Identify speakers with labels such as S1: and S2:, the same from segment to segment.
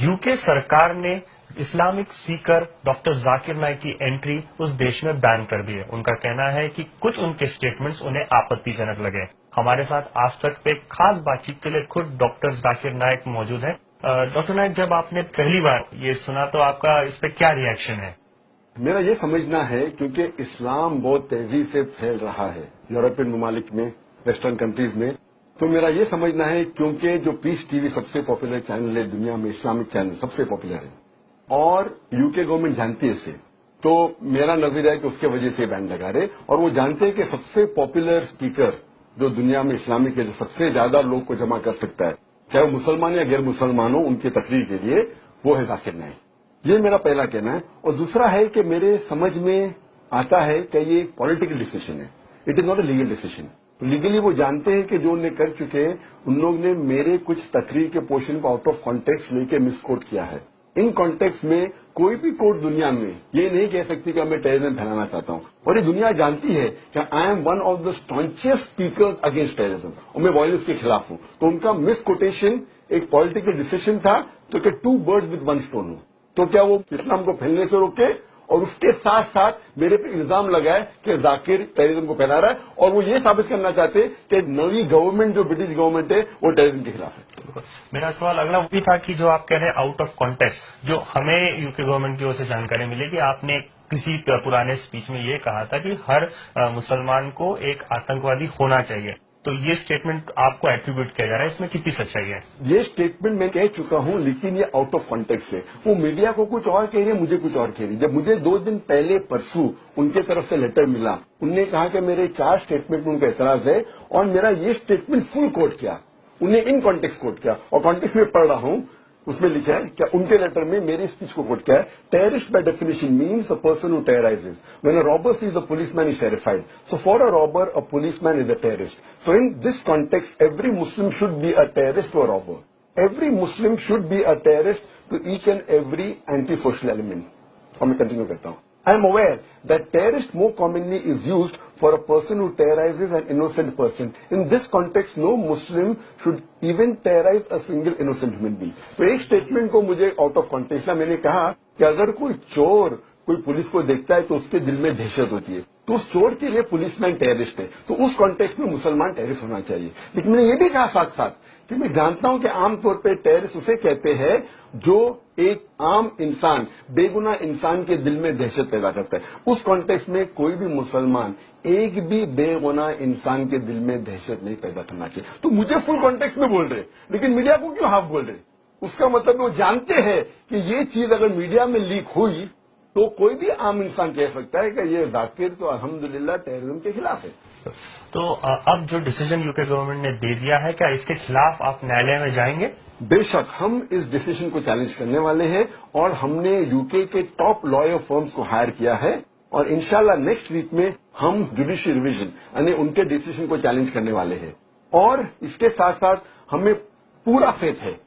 S1: UK सरकार ने Islamic speaker doctor Zakir Naik की एंट्री उस देश में बैन कर दी है। उनका कहना है कि कुछ उनके स्टेटमेंट्स उन्हें आपत्तिजनक लगे। हमारे साथ आज तक पे खास बातचीत के लिए खुद डॉक्टर जाकिर नाइक मौजूद हैं। डॉक्टर नाइक, जब आपने पहली बार ये सुना तो आपका इस पे क्या रिएक्शन है?
S2: मेरा ये समझना है क्योंकि इस्लाम बहुत तेजी से फैल रहा है यूरोपियन ममालिक में, वेस्टर्न कंट्रीज में, तो मेरा ये समझना है क्योंकि जो पीस टीवी सबसे पॉपुलर चैनल है दुनिया में, इस्लामिक चैनल सबसे पॉपुलर है और यूके गवर्नमेंट जानती है इसे, तो मेरा नजरिया है कि उसके वजह से बैन लगा रहे और वो जानते हैं कि सबसे पॉपुलर स्पीकर जो दुनिया में इस्लामिक है, जो सबसे ज्यादा लोग को जमा कर सकता है, चाहे वो मुसलमान या गैर मुसलमान हो, उनकी तकरीर के लिए, वो है जाकिर नाइक। ये मेरा पहला कहना है। और दूसरा है कि मेरे समझ में आता है कि ये एक पॉलिटिकल डिसीजन है, it is not a legal decision. तो लीगली वो जानते हैं कि जो उन्हें कर चुके हैं, उन लोग ने मेरे कुछ तकरीर के पोर्शन को आउट ऑफ कॉन्टेक्स्ट लेके मिसकोट किया है। इन कॉन्टेक्स्ट में कोई भी कोर्ट दुनिया में ये नहीं कह सकती कि मैं टेररिज्म फैलाना चाहता हूं, और ये दुनिया जानती है कि I am one of the staunchest speakers against terrorism और मैं वायलेंस के खिलाफ हूं। तो उनका मिसकोटेशन एक पॉलिटिकल डिसीजन था, तो कि two birds with one stone हो। तो क्या वो इस्लाम को फैलने से रोके और उसके साथ साथ मेरे पे इल्जाम लगाए कि जाकिर टेररिज्म को फैला रहा है, और वो ये साबित करना चाहते कि नई गवर्नमेंट जो ब्रिटिश गवर्नमेंट है वो टेररिज्म के खिलाफ है।
S1: मेरा सवाल अगला भी था कि जो आप कह रहे हैं आउट ऑफ कॉन्टेक्स्ट, जो हमें यूके गवर्नमेंट की ओर से जानकारी मिली कि आपने किसी पुराने स्पीच में ये कहा था कि हर मुसलमान को एक आतंकवादी होना चाहिए, तो ये स्टेटमेंट आपको एट्रीब्यूट किया जा रहा है, इसमें कितनी सच्चाई है?
S2: ये स्टेटमेंट मैं कह चुका हूं, लेकिन ये आउट ऑफ कॉन्टेक्स्ट है। वो मीडिया को कुछ और कह रही है, मुझे कुछ और कह रही है। जब मुझे 2 दिन पहले परसों उनके तरफ से लेटर मिला, उन्होंने कहा कि मेरे 4 स्टेटमेंट में उनका एतराज है और मेरा ये स्टेटमेंट फुल कोट किया, उन्हें इन कॉन्टेक्स्ट कोट किया, और कॉन्टेक्स्ट में पढ़ रहा हूं, उसमें लिखा है क्या उनके लेटर में मेरी स्पीच को कोट किया है। Terrorist by definition means a person who terrorizes. When a robber sees a policeman is terrified, so for a robber a policeman is a terrorist. So in this context every Muslim should be a terrorist और robber. Every Muslim should be a terrorist to each and every anti social element. और मैं continue करता हूं। I am aware that terrorist more commonly is used for a person who terrorizes an innocent person. In this context, no Muslim should even terrorize a single innocent human being. तो एक statement को मुझे out of context ना, मैंने कहा कि अगर कोई चोर कोई पुलिस को देखता है तो उसके दिल में दहशत होती है, तो उस चोर के लिए पुलिसमैन टेररिस्ट है, तो उस कॉन्टेक्स्ट में मुसलमान टेररिस्ट होना चाहिए। लेकिन मैंने ये भी कहा साथ साथ कि मैं जानता हूं कि आमतौर पर टेररिस्ट उसे कहते हैं जो एक आम इंसान, बेगुनाह इंसान के दिल में दहशत पैदा करता है। उस कॉन्टेक्स्ट में कोई भी मुसलमान एक भी बेगुनाह इंसान के दिल में दहशत नहीं पैदा करना चाहिए। तो मुझे फुल कॉन्टेक्स्ट में बोल रहे, लेकिन मीडिया को क्यों हाफ बोल रहे? उसका मतलब वो जानते हैं कि ये चीज अगर मीडिया में लीक हुई तो कोई भी आम इंसान कह सकता है कि ये जाकिर तो अल्हम्दुलिल्लाह टेररिज्म के खिलाफ है।
S1: तो अब जो डिसीजन यूके गवर्नमेंट ने दे दिया है, क्या इसके खिलाफ आप न्यायालय में जाएंगे?
S2: बेशक हम इस डिसीजन को चैलेंज करने वाले हैं और हमने यूके के टॉप लॉयर फर्म्स को हायर किया है और इंशाल्लाह नेक्स्ट वीक में हम जुडिशियल रिवीजन यानी उनके डिसीजन को चैलेंज करने वाले हैं। और इसके साथ साथ हमें पूरा फेथ है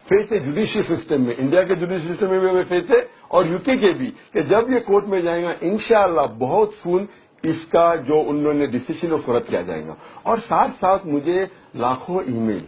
S2: जुडिशियल सिस्टम में, इंडिया के जुडिशियल सिस्टम में भी हमें फेथ है और यूके के भी, कि जब ये कोर्ट में जाएगा इंशाल्लाह बहुत सून इसका जो उन्होंने डिसीजन उसको रद्द किया जाएगा। और साथ साथ मुझे लाखों ईमेल,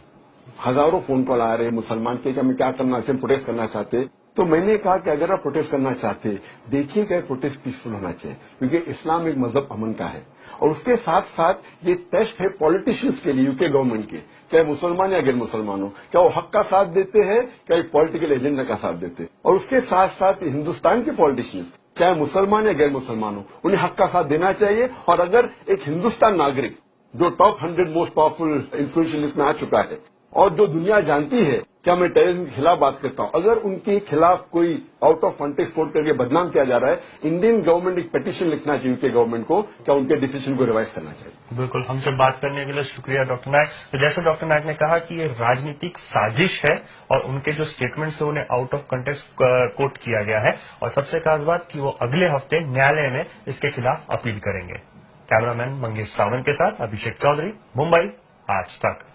S2: हजारों फोन कॉल आ रहे मुसलमान के कि हमें क्या करना चाहिए, प्रोटेस्ट करना चाहते। तो मैंने कहा कि अगर आप प्रोटेस्ट करना चाहते, देखिए कि प्रोटेस्ट पीसफुल होना चाहिए, क्योंकि इस्लाम एक मजहब अमन का है। और उसके साथ साथ ये टेस्ट है पॉलिटिशियंस के लिए, यूके गवर्नमेंट के, चाहे मुसलमान या गैर मुसलमान हो, क्या वो हक का साथ देते हैं, क्या एक पॉलिटिकल एजेंडा का साथ देते हैं। और उसके साथ साथ हिंदुस्तान के पॉलिटिशियंस, चाहे मुसलमान या गैर मुसलमान हो, उन्हें हक का साथ देना चाहिए। और अगर एक हिंदुस्तान नागरिक जो top 100 most powerful influential list में आ चुका है और जो दुनिया जानती है क्या मैं टेररिज्म के खिलाफ बात करता हूं, अगर उनके खिलाफ कोई आउट ऑफ कॉन्टेक्स्ट कोट करके बदनाम किया जा रहा है, इंडियन गवर्नमेंट एक पिटीशन लिखना चाहिए यूके गवर्नमेंट को, क्या उनके डिसीजन को रिवाइज करना चाहिए।
S1: बिल्कुल, हमसे बात करने के लिए शुक्रिया डॉक्टर नाइक। तो जैसे डॉक्टर नाइक ने कहा कि ये राजनीतिक साजिश है और उनके जो स्टेटमेंट्स है उन्हें आउट ऑफ कॉन्टेक्स्ट कोट किया गया है, और सबसे खास बात कि वो अगले हफ्ते न्यायालय में इसके खिलाफ अपील करेंगे। कैमरामैन मंगेश सावंत के साथ अभिषेक चौधरी, मुंबई, आज तक।